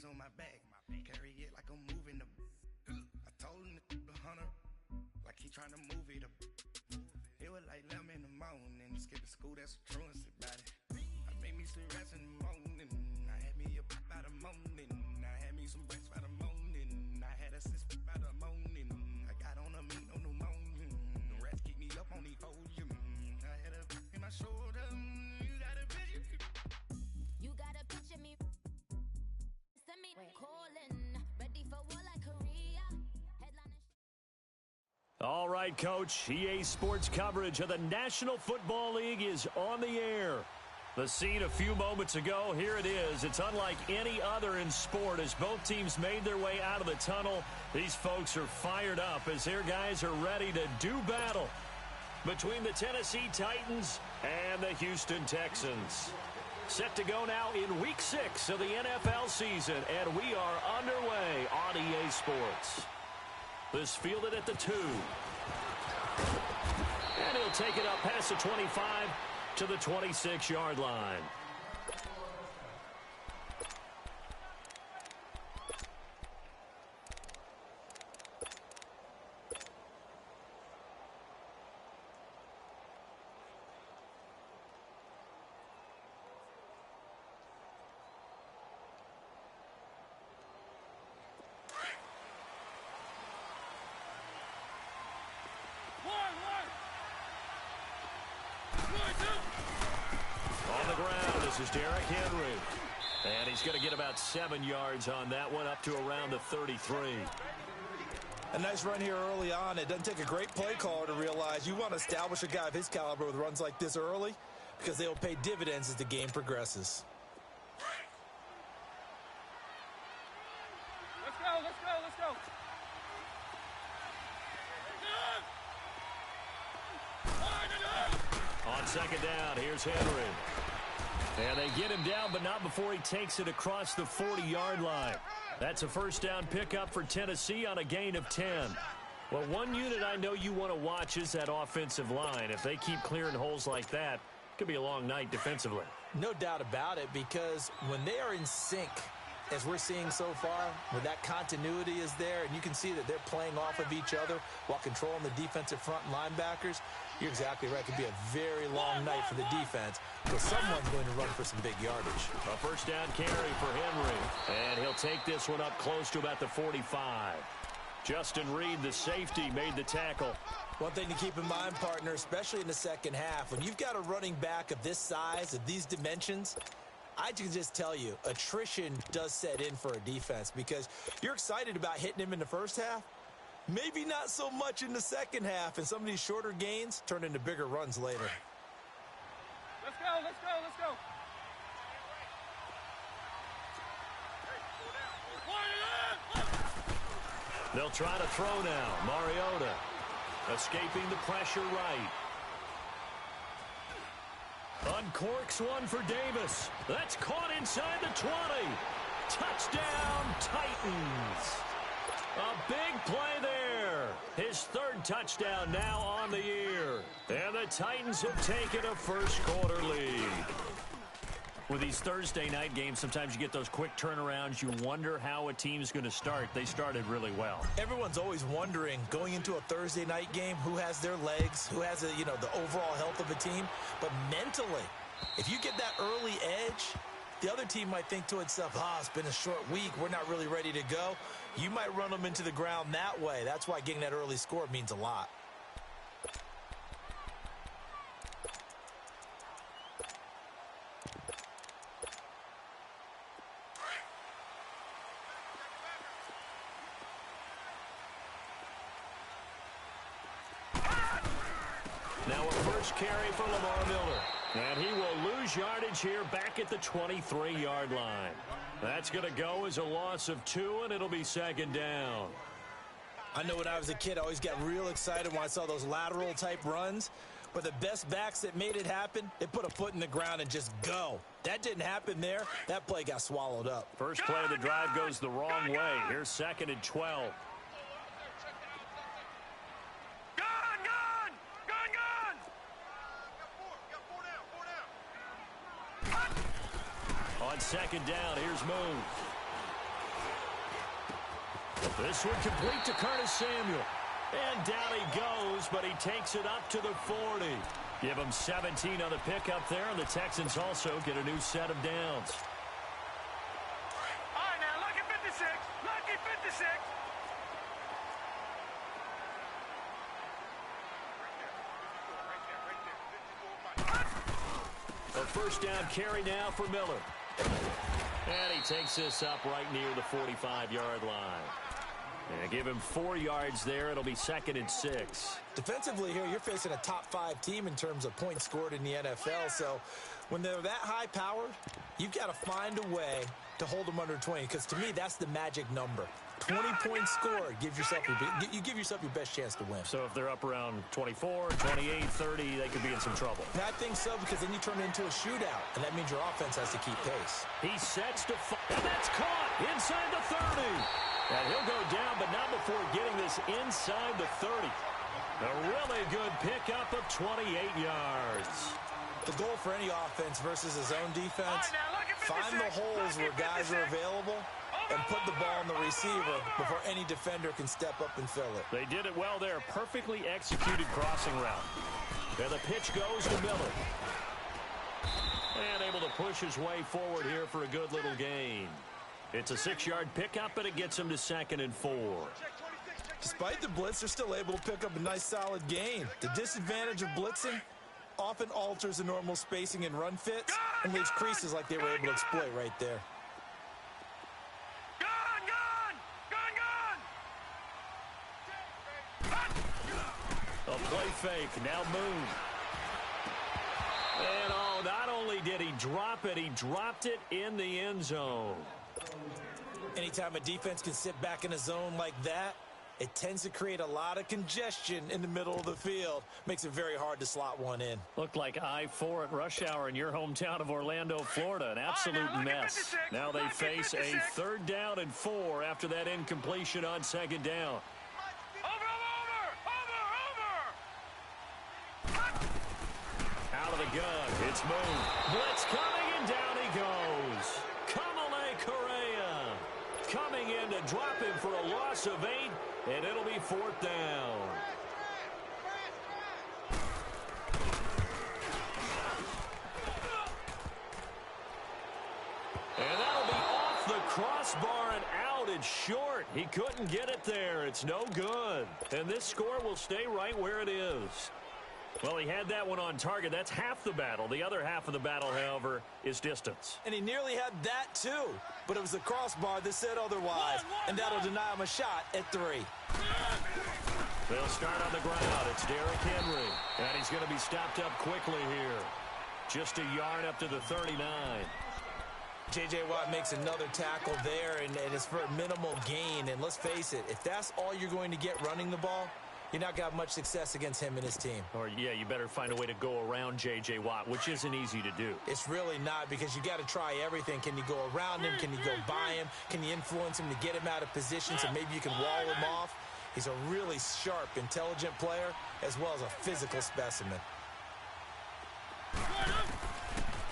G's on my back. Carry it like I'm moving the. I told him the hunter, like he trying to move it up. It was like 11 in the morning. Skipping school, that's a truancy about it. I made me some rest in the morning. I had me a pop out of morning. I had me some breaks by the morning. I had a sis by the morning. I got on a meat on the morning. The rats keep me up on the ocean. I had a in my shoulder. You got a picture. You got a picture me. Send me calling. Ready for war like Korea. Headline. All right, Coach. EA Sports coverage of the National Football League is on the air. The scene a few moments ago, here it is. It's unlike any other in sport as both teams made their way out of the tunnel. These folks are fired up as their guys are ready to do battle between the Tennessee Titans and the Houston Texans. Set to go now in Week 6 of the NFL season, and we are underway on EA Sports. This fielded at the 2. And he'll take it up past the 25 to the 26-yard line. On the ground, this is Derrick Henry. And he's going to get about 7 yards on that one, up to around the 33. A nice run here early on. It doesn't take a great play caller to realize you want to establish a guy of his caliber with runs like this early because they will pay dividends as the game progresses. Let's go, let's go, let's go. On second down, here's Henry. And they get him down, but not before he takes it across the 40-yard line. That's a first down pickup for Tennessee on a gain of 10. Well, one unit I know you want to watch is that offensive line. If they keep clearing holes like that, it could be a long night defensively. No doubt about it, because when they are in sync, as we're seeing so far, where that continuity is there, and you can see that they're playing off of each other while controlling the defensive front linebackers, you're exactly right. It could be a very long night for the defense, because someone's going to run for some big yardage. A first down carry for Henry, and he'll take this one up close to about the 45. Justin Reed, the safety, made the tackle. One thing to keep in mind, partner, especially in the second half, when you've got a running back of this size, of these dimensions, I can just tell you, attrition does set in for a defense because you're excited about hitting him in the first half. Maybe not so much in the second half, and some of these shorter gains turn into bigger runs later. Let's go, let's go, let's go. They'll try to throw now. Mariota escaping the pressure right. Uncorks one for Davis. That's caught inside the 20. Touchdown, Titans. A big play there. His third touchdown now on the year. And the Titans have taken a first-quarter lead. With these Thursday night games, sometimes you get those quick turnarounds. You wonder how a team's going to start. They started really well. Everyone's always wondering, going into a Thursday night game, who has their legs, who has the overall health of a team. But mentally, if you get that early edge, the other team might think to itself, it's been a short week. We're not really ready to go. You might run them into the ground that way. That's why getting that early score means a lot. Now a first carry for Lamar Miller. And he will lose yardage here back at the 23-yard line. That's going to go as a loss of 2, and it'll be second down. I know when I was a kid, I always got real excited when I saw those lateral-type runs. But the best backs that made it happen, they put a foot in the ground and just go. That didn't happen there. That play got swallowed up. First play of the drive goes the wrong way. Here's second and 12. On second down, here's Moon. This one complete to Curtis Samuel. And down he goes, but he takes it up to the 40. Give him 17 on the pickup there, and the Texans also get a new set of downs. All right, now, lucky 56. Lucky 56. A first down carry now for Miller. And he takes this up right near the 45-yard line. And give him 4 yards there. It'll be 2nd and 6. Defensively here, you're facing a top-5 team in terms of points scored in the NFL. So when they're that high-powered, you've got to find a way to hold them under 20. Because to me, that's the magic number. 20 points scored gives yourself you give yourself your best chance to win. So if they're up around 24, 28, 30, they could be in some trouble. And I think so, because then you turn it into a shootout, and that means your offense has to keep pace. He sets to and that's caught inside the 30. And he'll go down, but not before getting this inside the 30. A really good pickup of 28 yards. The goal for any offense versus his own defense, find the holes where guys are available and put the ball on the receiver before any defender can step up and fill it. They did it well there. Perfectly executed crossing route. And the pitch goes to Miller. And able to push his way forward here for a good little gain. It's a 6-yard pickup, and it gets him to 2nd and 4. Despite the blitz, they're still able to pick up a nice solid gain. The disadvantage of blitzing often alters the normal spacing and run fits and leaves creases like they were able to exploit right there. A play fake, now Moon. And oh, not only did he drop it, he dropped it in the end zone. Anytime a defense can sit back in a zone like that, it tends to create a lot of congestion in the middle of the field. Makes it very hard to slot one in. Looked like I-4 at rush hour in your hometown of Orlando, Florida. An absolute mess. Now they face a 3rd down and 4 after that incompletion on 2nd down. Out of the gun, it's Moon. Blitz coming, and down he goes. Kamale Correa coming in to drop him for a loss of 8, and it'll be 4th down. And that'll be off the crossbar and out. It's short. He couldn't get it there. It's no good. And this score will stay right where it is. Well, he had that one on target. That's half the battle. The other half of the battle, however, is distance. And he nearly had that, too. But it was the crossbar that said otherwise. And that'll deny him a shot at 3. They'll start on the ground. It's Derrick Henry. And he's going to be stopped up quickly here. Just a yard up to the 39. J.J. Watt makes another tackle there, and it's for a minimal gain. And let's face it, if that's all you're going to get running the ball, you're not going to have much success against him and his team. Or, yeah, you better find a way to go around J.J. Watt, which isn't easy to do. It's really not, because you got to try everything. Can you go around him? Can you go by him? Can you influence him to get him out of position so maybe you can wall him off? He's a really sharp, intelligent player, as well as a physical specimen.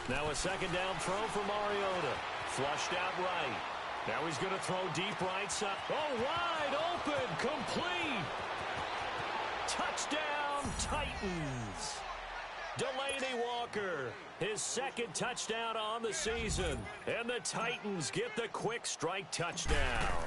Now a 2nd down throw for Mariota. Flushed out right. Now he's going to throw deep right side. Oh, wide open, complete. Touchdown, Titans. Delaney Walker, his 2nd touchdown on the season. And the Titans get the quick strike touchdown.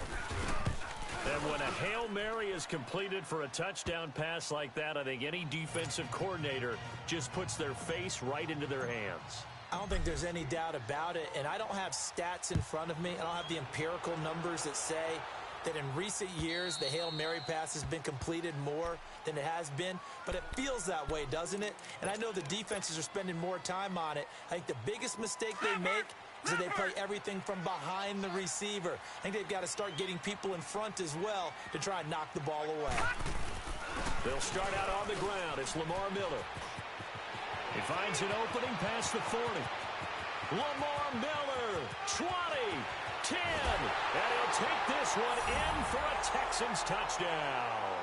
And when a Hail Mary is completed for a touchdown pass like that, I think any defensive coordinator just puts their face right into their hands. I don't think there's any doubt about it, and I don't have stats in front of me. I don't have the empirical numbers that say that in recent years the Hail Mary pass has been completed more than it has been, but it feels that way, doesn't it? And I know the defenses are spending more time on it. I think the biggest mistake they make is that they play everything from behind the receiver. I think they've got to start getting people in front as well to try and knock the ball away. They'll start out on the ground. It's Lamar Miller. He finds an opening past the 40. Lamar Miller, 20, 10, and he'll take this one in for a Texans touchdown.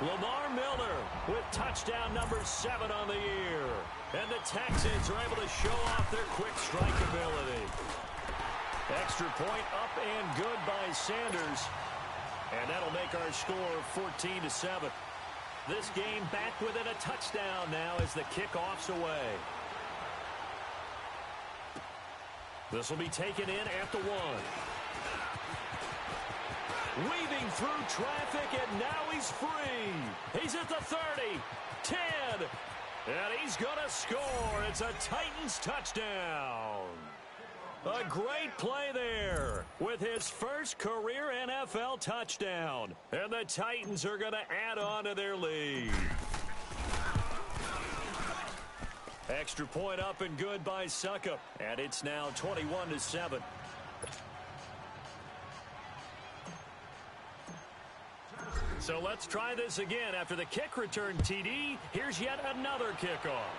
Lamar Miller with touchdown number 7 on the year. And the Texans are able to show off their quick strike ability. Extra point up and good by Sanders. And that'll make our score 14-7. This game back within a touchdown now as the kickoff's away. This will be taken in at the 1. Weaving through traffic, and now he's free. He's at the 30, 10, and he's going to score. It's a Titans touchdown. A great play there with his first career NFL touchdown. And the Titans are going to add on to their lead. Extra point up and good by Suckup. And it's now 21-7. So let's try this again. After the kick return TD, here's yet another kickoff.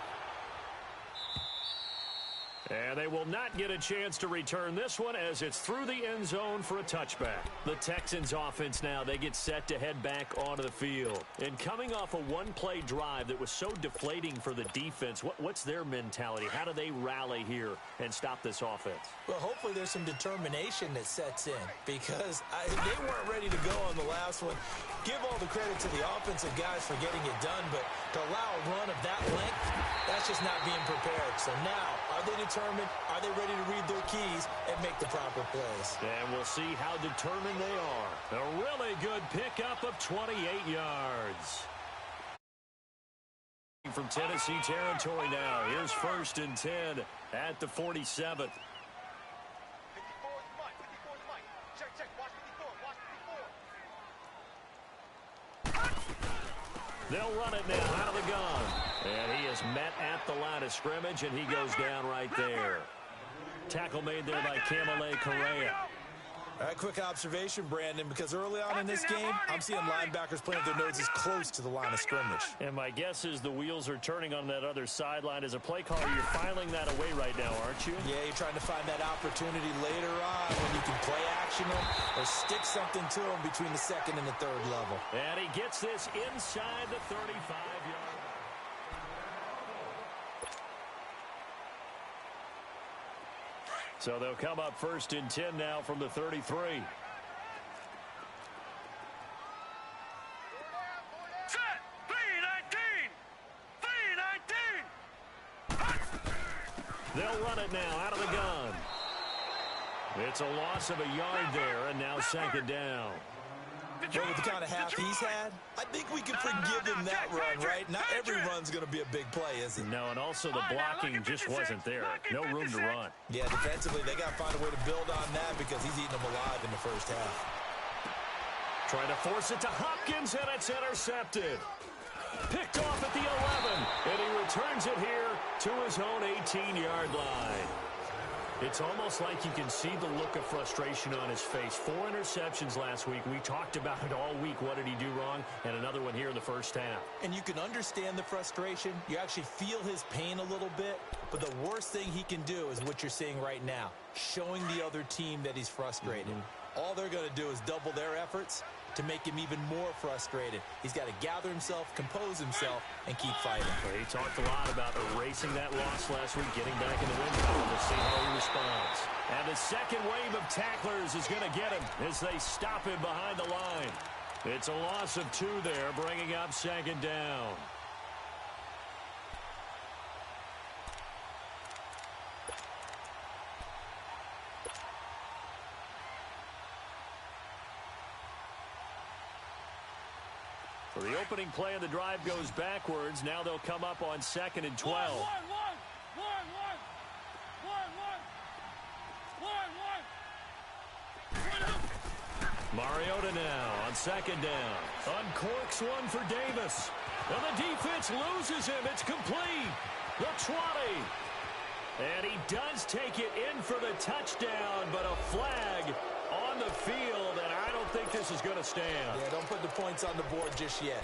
And they will not get a chance to return this one as it's through the end zone for a touchback. The Texans offense now, they get set to head back onto the field. And coming off a one-play drive that was so deflating for the defense, what's their mentality? How do they rally here and stop this offense? Well, hopefully there's some determination that sets in because they weren't ready to go on the last one. Give all the credit to the offensive guys for getting it done, but to allow a run of that length, that's just not being prepared. So now, are they determined? Are they ready to read their keys and make the proper plays? And we'll see how determined they are. A really good pickup of 28 yards. From Tennessee territory now. Here's 1st and 10 at the 47th. They'll run it now out of the gun. And he is met at the line of scrimmage, and he goes down right there. Tackle made there by Camille Correa. All right, quick observation, Brandon, because early on in this game, I'm seeing linebackers playing with their noses close to the line of scrimmage. And my guess is the wheels are turning on that other sideline. As a play caller, you're filing that away right now, aren't you? Yeah, you're trying to find that opportunity later on when you can play action them or stick something to them between the 2nd and the 3rd level. And he gets this inside the 35-yard. So they'll come up 1st and 10 now from the 33. Set! 3-19! They'll run it now out of the gun. It's a loss of a yard there, and now 2nd down. Well, with the kind of half he's had, I think we can forgive him that run, right? Not every run's going to be a big play, is it? No, and also the blocking just wasn't there. No room to run. Yeah, defensively, they got to find a way to build on that because he's eating them alive in the first half. Trying to force it to Hopkins, and it's intercepted. Picked off at the 11, and he returns it here to his own 18-yard line. It's almost like you can see the look of frustration on his face. 4 interceptions last week. We talked about it all week. What did he do wrong? And another one here in the first half. And you can understand the frustration. You actually feel his pain a little bit. But the worst thing he can do is what you're seeing right now, showing the other team that he's frustrated. All they're going to do is double their efforts to make him even more frustrated. He's got to gather himself, compose himself, and keep fighting. Well, he talked a lot about erasing that loss last week, getting back in the win column. We'll see how he responds. And the second wave of tacklers is going to get him as they stop him behind the line. It's a loss of 2 there, bringing up 2nd down. So the opening play of the drive goes backwards. Now they'll come up on 2nd and 12. Mariota now on 2nd down. Uncorks one for Davis. And the defense loses him. It's complete. The 20. And he does take it in for the touchdown, but a flag on the field, and I don't think this is going to stand. Yeah, don't put the points on the board just yet.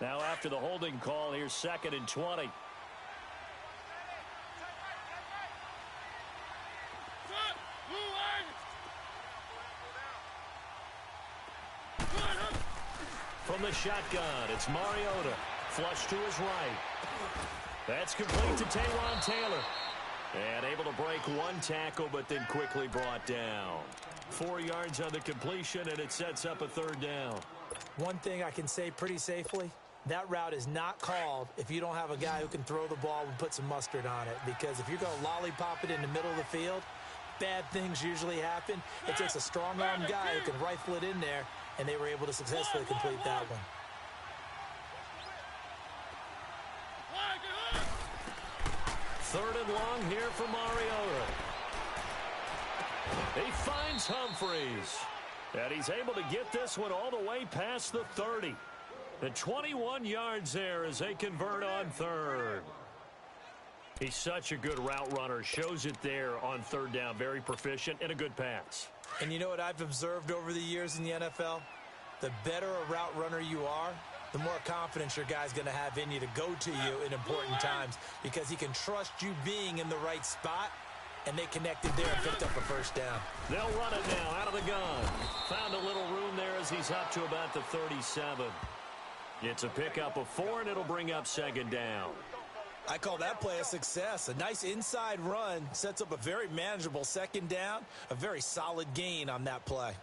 Now after the holding call, here's 2nd and 20. From the shotgun, it's Mariota. Flush to his right. That's complete to Taywan Taylor. And able to break one tackle, but then quickly brought down. 4 yards on the completion, and it sets up a third down. One thing I can say pretty safely, that route is not called if you don't have a guy who can throw the ball and put some mustard on it. Because if you're going to lollipop it in the middle of the field, bad things usually happen. It takes a strong-arm guy who can rifle it in there, and they were able to successfully complete that one. Third and long here for Mariota. He finds Humphries. And he's able to get this one all the way past the 30. The 21 yards there as they convert on third. He's such a good route runner. Shows it there on third down. Very proficient and a good pass. And you know what I've observed over the years in the NFL? The better a route runner you are, the more confidence your guy's going to have in you to go to you in important times because he can trust you being in the right spot, and they connected there and picked up a first down. They'll run it now out of the gun. Found a little room there as he's up to about the 37. It's a pickup of 4, and it'll bring up second down. I call that play a success. A nice inside run sets up a very manageable second down, a very solid gain on that play.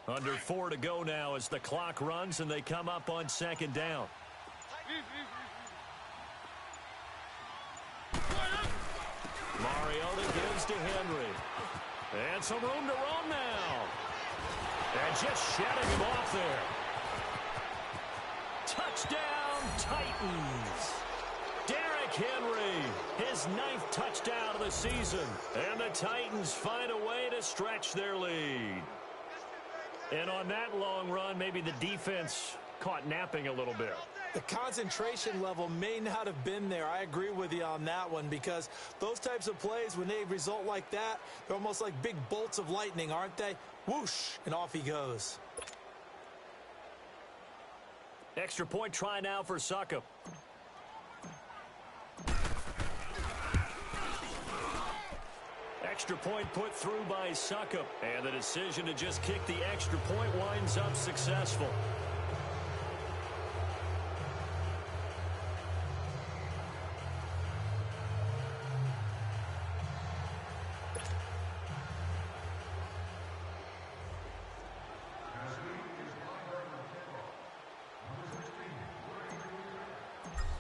Under 4 to go now as the clock runs and they come up on second down. Mariota gives to Henry. And some room to run now. And just shedding him off there. Touchdown, Titans. Derrick Henry, his 9th touchdown of the season. And the Titans find a way to stretch their lead. And on that long run, maybe the defense caught napping a little bit. The concentration level may not have been there. I agree with you on that one because those types of plays, when they result like that, they're almost like big bolts of lightning, aren't they? Whoosh, and off he goes. Extra point try now for Succop. Extra point put through by Succop. And the decision to just kick the extra point winds up successful.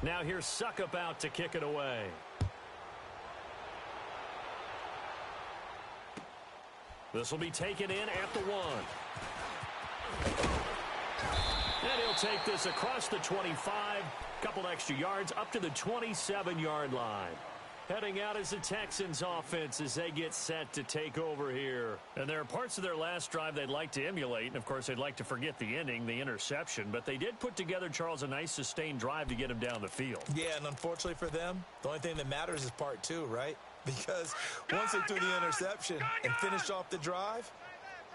Now here's Succop out to kick it away. This will be taken in at the 1. And he'll take this across the 25. Couple extra yards up to the 27-yard line. Heading out as the Texans offense as they get set to take over here. And there are parts of their last drive they'd like to emulate. And, of course, they'd like to forget the ending, the interception. But they did put together, Charles, a nice sustained drive to get him down the field. Yeah, and unfortunately for them, the only thing that matters is part 2, right? Because once they threw the interception and finished off the drive,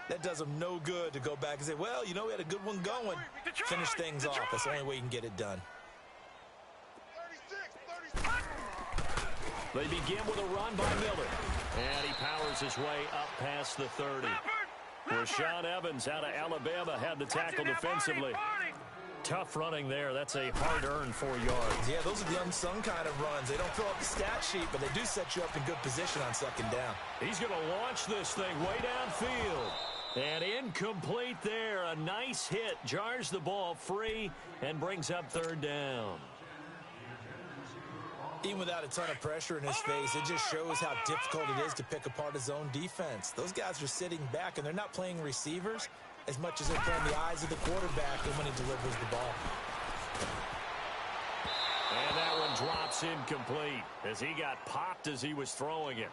that does them no good to go back and say, well, you know, we had a good one going. Finish things off. That's the only way you can get it done. They begin with a run by Miller. And he powers his way up past the 30. Rashaan Evans out of Alabama had the tackle defensively. Tough running there. That's a hard-earned 4 yards. Yeah, those are the unsung kind of runs. They don't fill up the stat sheet, but they do set you up in good position on second down. He's going to launch this thing way downfield. And incomplete there. A nice hit. Jars the ball free and brings up third down. Even without a ton of pressure in his face, it just shows how difficult it is to pick apart his own defense. Those guys are sitting back, and they're not playing receivers as much as they're playing the eyes of the quarterback and when he delivers the ball. And that one drops incomplete as he got popped as he was throwing it.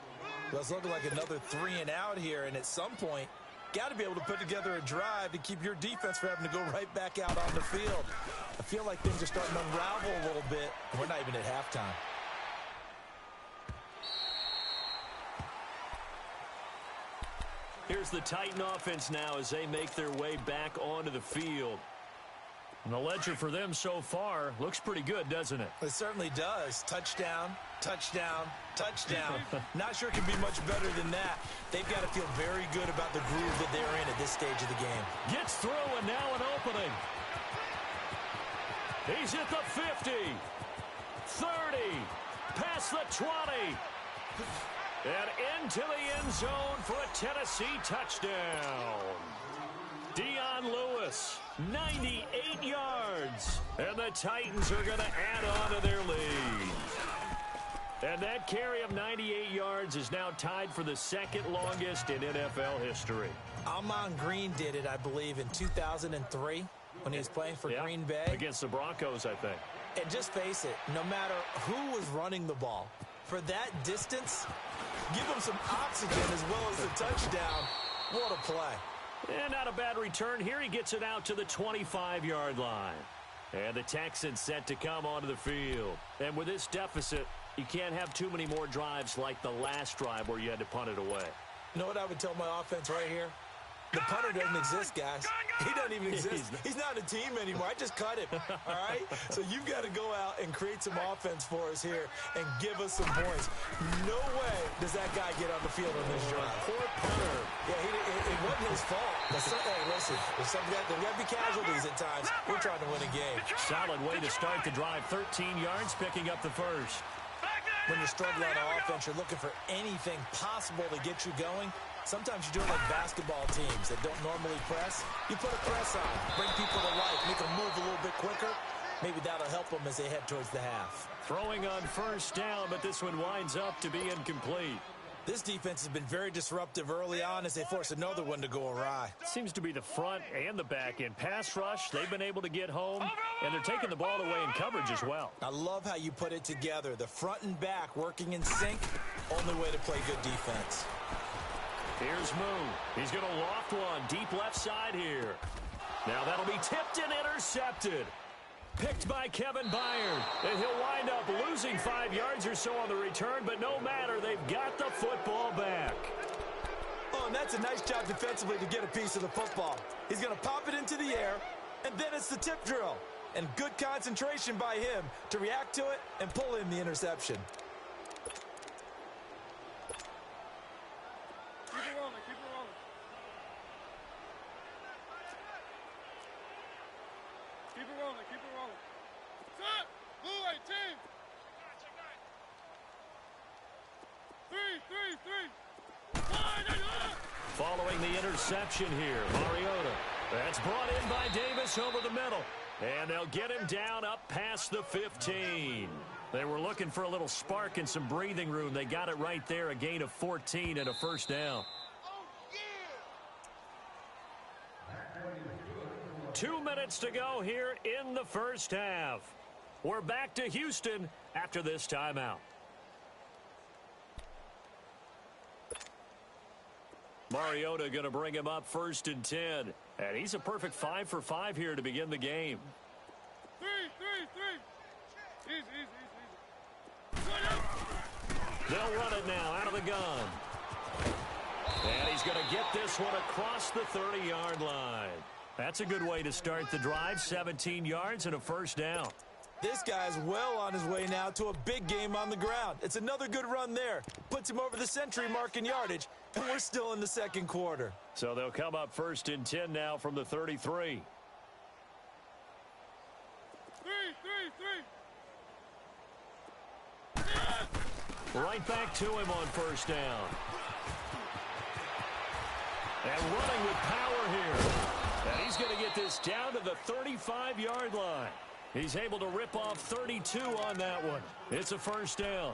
Well, it's looking like another 3 and out here, and at some point, got to be able to put together a drive to keep your defense from having to go right back out on the field. I feel like things are starting to unravel a little bit, and we're not even at halftime. Here's the Titan offense now as they make their way back onto the field. And the ledger for them so far looks pretty good, doesn't it? It certainly does. Touchdown, touchdown, touchdown. Not sure it can be much better than that. They've got to feel very good about the groove that they're in at this stage of the game. Gets through, and now an opening. He's at the 50, 30, past the 20, and into the end zone for a Tennessee touchdown. Dion Lewis, 98 yards, and the Titans are going to add on to their lead. And that carry of 98 yards is now tied for the second longest in NFL history. Amon Green did it, I believe, in 2003 when he was playing for Green Bay. Against the Broncos, I think. And just face it, no matter who was running the ball, for that distance, give them some oxygen as well as the touchdown. What a play. And not a bad return here. He gets it out to the 25-yard line. And the Texans set to come onto the field. And with this deficit, you can't have too many more drives like the last drive where you had to punt it away. You know what I would tell my offense right here? The punter doesn't exist, guys. He doesn't even exist. He's not a team anymore. I just cut him, all right? So you've got to go out and create some offense for us here and give us some points. No way does that guy get on the field on this drive. Poor punter. Yeah, it wasn't his fault. Hey, listen, there's got to be casualties at times. We're trying to win a game. Solid way to start the drive. 13 yards, picking up the first. When you're struggling on offense, you're looking for anything possible to get you going. Sometimes you do it like basketball teams that don't normally press. You put a press on, bring people to life, make them move a little bit quicker. Maybe that'll help them as they head towards the half. Throwing on first down, but this one winds up to be incomplete. This defense has been very disruptive early on as they force another one to go awry. Seems to be the front and the back end. Pass rush, they've been able to get home, and they're taking the ball away in coverage as well. I love how you put it together. The front and back working in sync, only way to play good defense. Here's Moon. He's going to loft one deep left side here. Now that'll be tipped and intercepted. Picked by Kevin Byard. And he'll wind up losing 5 yards or so on the return, but no matter, they've got the football back. Oh, and that's a nice job defensively to get a piece of the football. He's going to pop it into the air, and then it's the tip drill. And good concentration by him to react to it and pull in the interception. Following the interception here, Mariota. That's brought in by Davis over the middle. And they'll get him down up past the 15. They were looking for a little spark and some breathing room. They got it right there, a gain of 14 and a first down. 2 minutes to go here in the first half. We're back to Houston after this timeout. Mariota going to bring him up 1st and 10. And he's a perfect 5 for 5 here to begin the game. Easy. They'll run it now out of the gun. And he's going to get this one across the 30-yard line. That's a good way to start the drive. 17 yards and a first down. This guy's well on his way now to a big game on the ground. It's another good run there. Puts him over the century mark in yardage, and we're still in the second quarter. So they'll come up 1st and 10 now from the 33. Right back to him on first down. And running with power here. And he's going to get this down to the 35-yard line. He's able to rip off 32 on that one. It's a first down.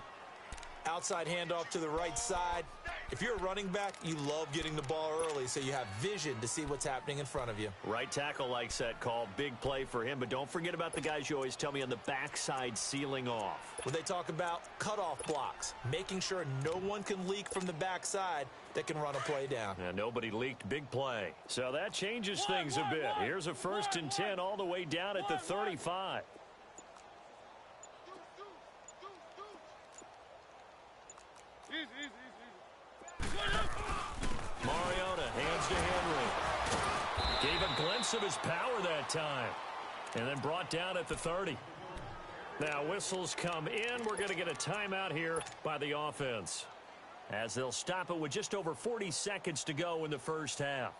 Outside handoff to the right side. If you're a running back, you love getting the ball early so you have vision to see what's happening in front of you. Right tackle likes that call. Big play for him. But don't forget about the guys you always tell me on the backside sealing off. When they talk about cutoff blocks, making sure no one can leak from the backside that can run a play down. And nobody leaked. Big play. So that changes things a bit. Here's a 1st and 10 all the way down at the 35. Mariota use of his power that time. And then brought down at the 30. Now whistles come in. We're going to get a timeout here by the offense, as they'll stop it with just over 40 seconds to go in the first half.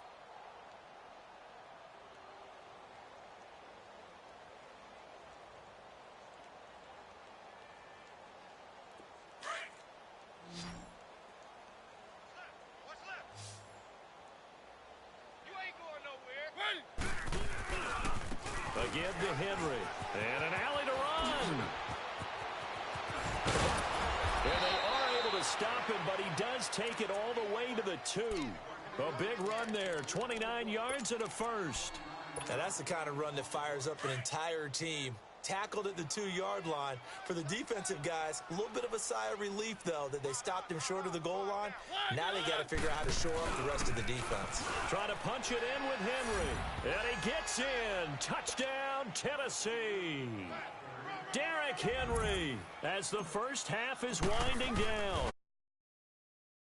Again to Henry. And an alley to run. And they are able to stop him, but he does take it all the way to the 2. A big run there, 29 yards and a first. Now that's the kind of run that fires up an entire team. Tackled at the 2-yard line. For the defensive guys, a little bit of a sigh of relief, though, that they stopped him short of the goal line. Now they got to figure out how to shore up the rest of the defense. Trying to punch it in with Henry. And he gets in. Touchdown, Tennessee. Derrick Henry, as the first half is winding down.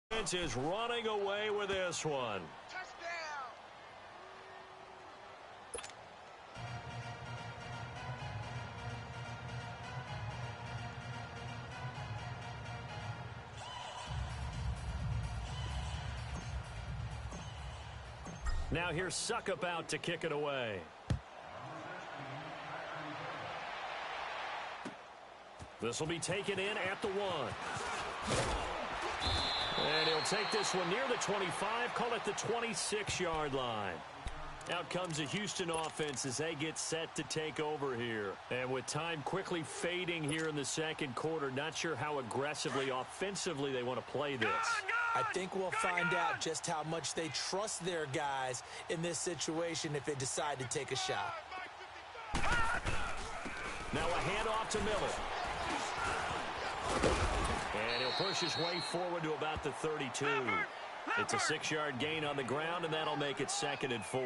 Defense is running away with this one. Now here's Suckup out to kick it away. This will be taken in at the 1. And he'll take this one near the 25, call it the 26-yard line. Out comes the Houston offense as they get set to take over here. And with time quickly fading here in the second quarter, not sure how aggressively, offensively they want to play this. I think we'll find out just how much they trust their guys in this situation if they decide to take a shot. Now a handoff to Miller. And he'll push his way forward to about the 32. It's a 6-yard gain on the ground, and that'll make it 2nd and 4.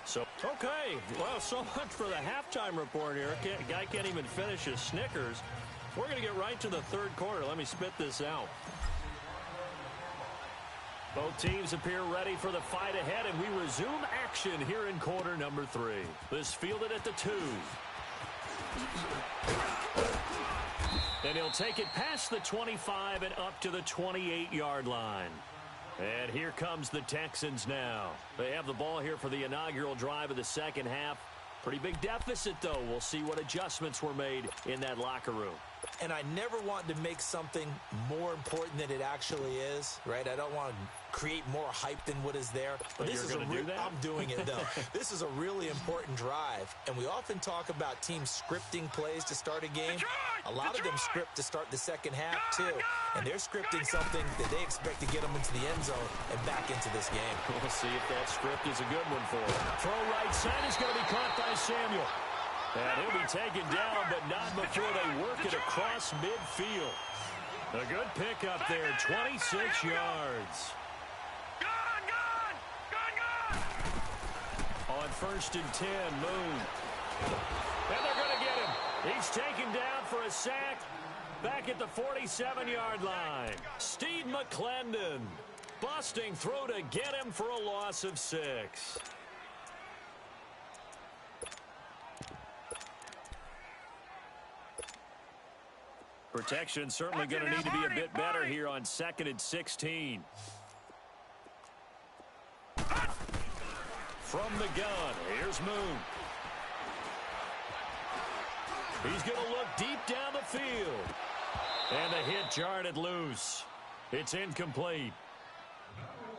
So, okay, well, so much for the halftime report here. Guy can't even finish his Snickers. We're going to get right to the third quarter. Let me spit this out. Both teams appear ready for the fight ahead, and we resume action here in quarter number 3. This fielded at the 2. And he'll take it past the 25 and up to the 28-yard line. And here comes the Texans now. They have the ball here for the inaugural drive of the second half. Pretty big deficit, though. We'll see what adjustments were made in that locker room. And I never want to make something more important than it actually is, right? I don't want to create more hype than what is there. But this is I'm doing it, though. This is a really important drive. And we often talk about teams scripting plays to start a game. A lot of them script to start the second half, too. And they're scripting something that they expect to get them into the end zone and back into this game. We'll see if that script is a good one for them. Throw right side is going to be caught by Samuel. And he'll be taken down, but not before they work it across midfield. A good pickup there, 26 yards. On 1st and 10, Moon. And they're going to get him. He's taken down for a sack back at the 47-yard line. Steve McClendon busting through to get him for a loss of 6. Protection certainly going to need to be a bit better here on 2nd and 16. From the gun, here's Moon. He's going to look deep down the field. And the hit jarred it loose. It's incomplete.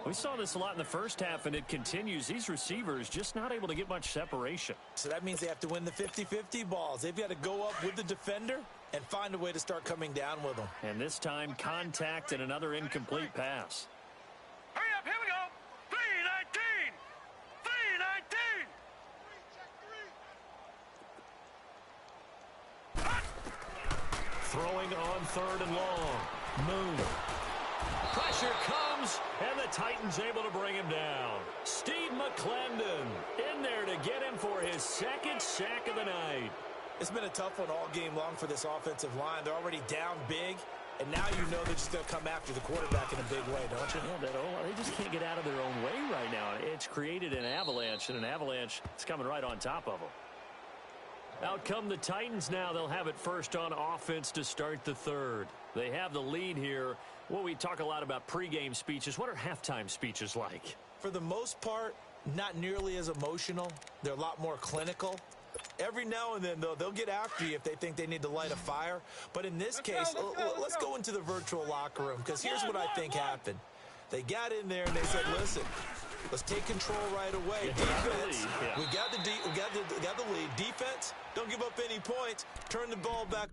We saw this a lot in the first half, and it continues. These receivers just not able to get much separation. So that means they have to win the 50-50 balls. They've got to go up with the defender and find a way to start coming down with them. And this time, contact and another incomplete pass. Hurry up, here we go. 3-19. 3-19. Throwing on 3rd and long. Moon. Pressure comes, and the Titans able to bring him down. Steve McClendon in there to get him for his 2nd sack of the night. It's been a tough one all game long for this offensive line. They're already down big, And now you know they're just going to come after the quarterback in a big way, don't you? Yeah, they just can't get out of their own way right now. It's created an avalanche, and an avalanche is coming right on top of them. Out come the Titans now. They'll have it first on offense to start the third. They have the lead here. Well, we talk a lot about pregame speeches. What are halftime speeches like? For the most part, not nearly as emotional. They're a lot more clinical. Every now and then, though, they'll get after you if they think they need to light a fire. But in this case, let's go into the virtual locker room, because here's what I think happened. They got in there and they said, listen, let's take control right away. Defense, we got the lead. Defense, don't give up any points. Turn the ball back.